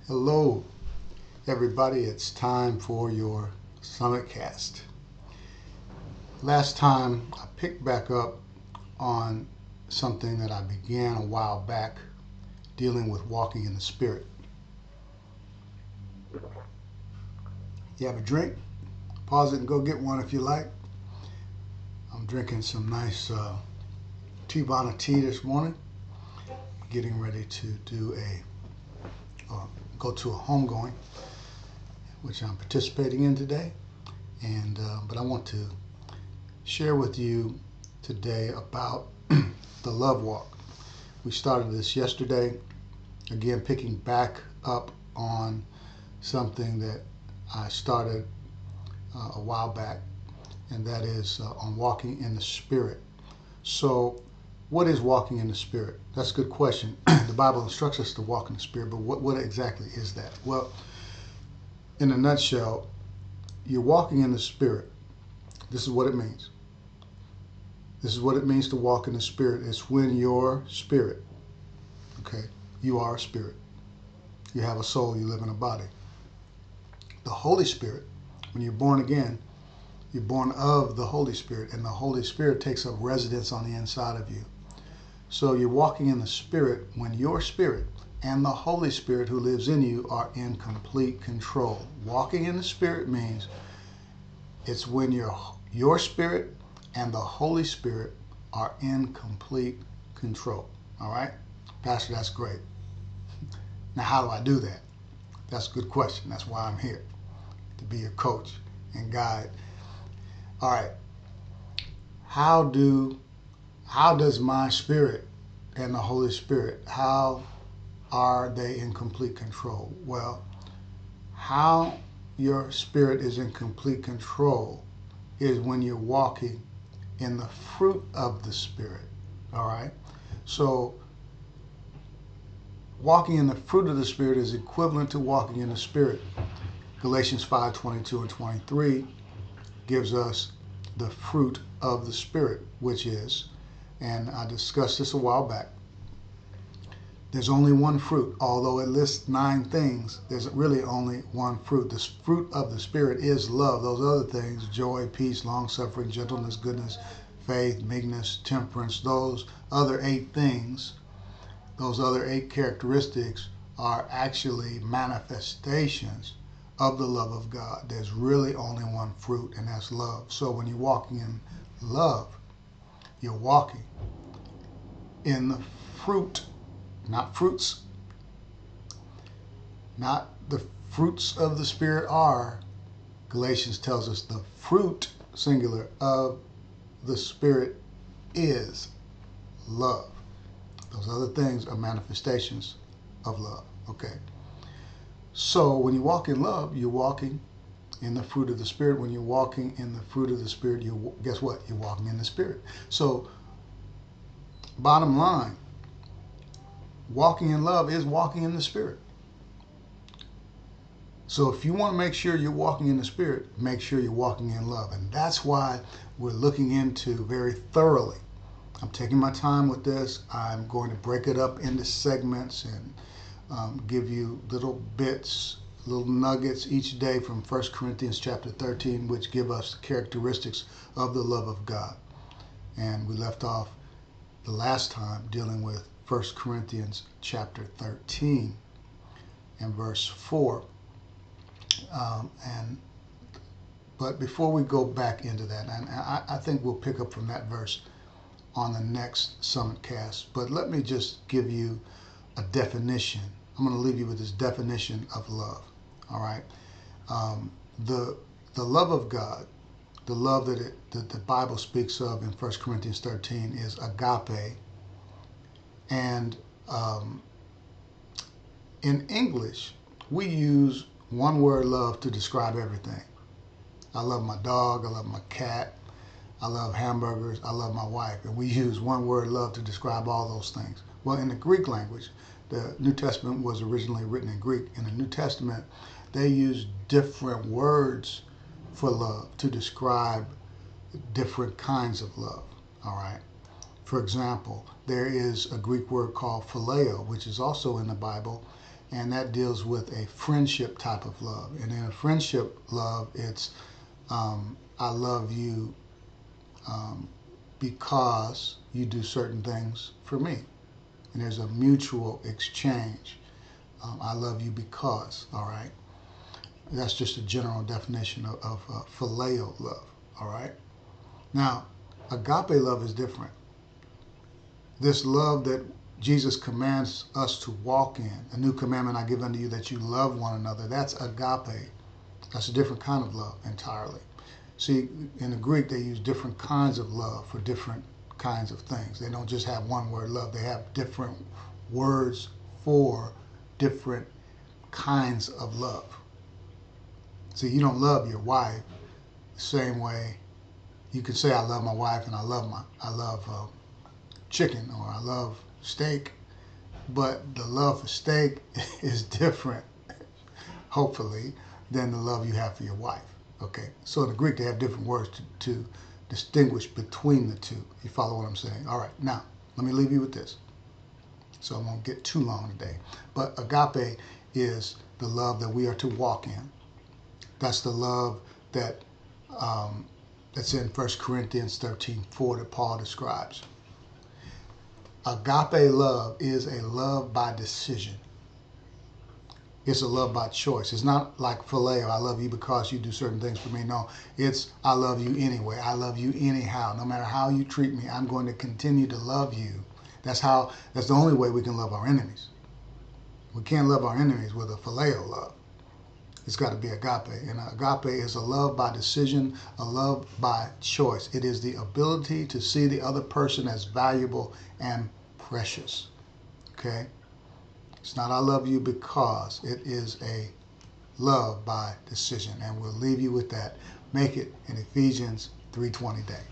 Hello, everybody. It's time for your Summit Cast. Last time I picked back up on something that I began a while back, dealing with walking in the Spirit. You have a drink? Pause it and go get one if you like. I'm drinking some nice Teavana tea this morning. Getting ready to go to a homegoing, which I'm participating in today. But I want to share with you today about the love walk. We started this yesterday, again picking back up on something that I started a while back, and that is on walking in the Spirit. So what is walking in the Spirit? That's a good question. The Bible instructs us to walk in the Spirit, but what exactly is that? Well, in a nutshell, you're walking in the Spirit. This is what it means. This is what it means to walk in the Spirit. It's when your spirit, okay, you are a spirit. You have a soul, you live in a body. The Holy Spirit, when you're born again, you're born of the Holy Spirit, and the Holy Spirit takes up residence on the inside of you. So you're walking in the Spirit when your spirit and the Holy Spirit who lives in you are in complete control. Walking in the Spirit means it's when your spirit and the Holy Spirit are in complete control. All right? Pastor, that's great. Now, how do I do that? That's a good question. That's why I'm here, to be your coach and guide. All right. How does my spirit and the Holy Spirit, how are they in complete control? Well, how your spirit is in complete control is when you're walking in the fruit of the Spirit. All right? So walking in the fruit of the Spirit is equivalent to walking in the Spirit. Galatians 5:22 and 23 gives us the fruit of the Spirit, which is, and I discussed this a while back, there's only one fruit. Although it lists 9 things, there's really only one fruit. The fruit of the Spirit is love. Those other things, joy, peace, long-suffering, gentleness, goodness, faith, meekness, temperance, those other 8 things, those other 8 characteristics are actually manifestations of the love of God. There's really only one fruit, and that's love. So when you're walking in love, you're walking in the fruit, not fruits. Not the fruits of the Spirit are, Galatians tells us the fruit, singular, of the Spirit is love. Those other things are manifestations of love. Okay. So when you walk in love, you're walking in the fruit of the Spirit. When you're walking in the fruit of the Spirit, guess what? You're walking in the Spirit. So bottom line, walking in love is walking in the Spirit. So if you want to make sure you're walking in the Spirit, make sure you're walking in love. And that's why we're looking into very thoroughly. I'm taking my time with this. I'm going to break it up into segments and give you little bits, little nuggets each day from 1 Corinthians chapter 13, which give us the characteristics of the love of God. And we left off the last time dealing with 1 Corinthians chapter 13 and verse 4. But before we go back into that, and I think we'll pick up from that verse on the next Summit Cast, but let me just give you a definition. I'm going to leave you with this definition of love. All right? The love of God, the love that the Bible speaks of in 1 Corinthians 13 is agape. And in English, we use one word love to describe everything. I love my dog, I love my cat, I love hamburgers, I love my wife. And we use one word love to describe all those things. Well, in the Greek language, the New Testament was originally written in Greek. In the New Testament, they use different words for love to describe different kinds of love. All right. For example, there is a Greek word called phileo, which is also in the Bible, and that deals with a friendship type of love. And in a friendship love, it's I love you because you do certain things for me. And there's a mutual exchange. I love you because, all right? That's just a general definition of phileo love, all right? Now, agape love is different. This love that Jesus commands us to walk in, a new commandment I give unto you, that you love one another, that's agape. That's a different kind of love entirely. See, in the Greek, they use different kinds of love for different kinds of things. They don't just have one word love. They have different words for different kinds of love. See, you don't love your wife the same way. You can say I love my wife and I love chicken or I love steak, but the love for steak is different, hopefully, than the love you have for your wife. Okay, so in the Greek they have different words to distinguish between the two. You follow what I'm saying? All right, now let me leave you with this. So I won't get too long today. But agape is the love that we are to walk in. That's the love that that's in 1 Corinthians 13:4 that Paul describes. Agape love is a love by decision. It's a love by choice. It's not like phileo, I love you because you do certain things for me. No, it's I love you anyway. I love you anyhow. No matter how you treat me, I'm going to continue to love you. That's the only way we can love our enemies. We can't love our enemies with a phileo love. It's got to be agape. And agape is a love by decision, a love by choice. It is the ability to see the other person as valuable and precious. Okay? It's not I love you because. It is a love by decision. And we'll leave you with that. Make it an Ephesians 3:20 day.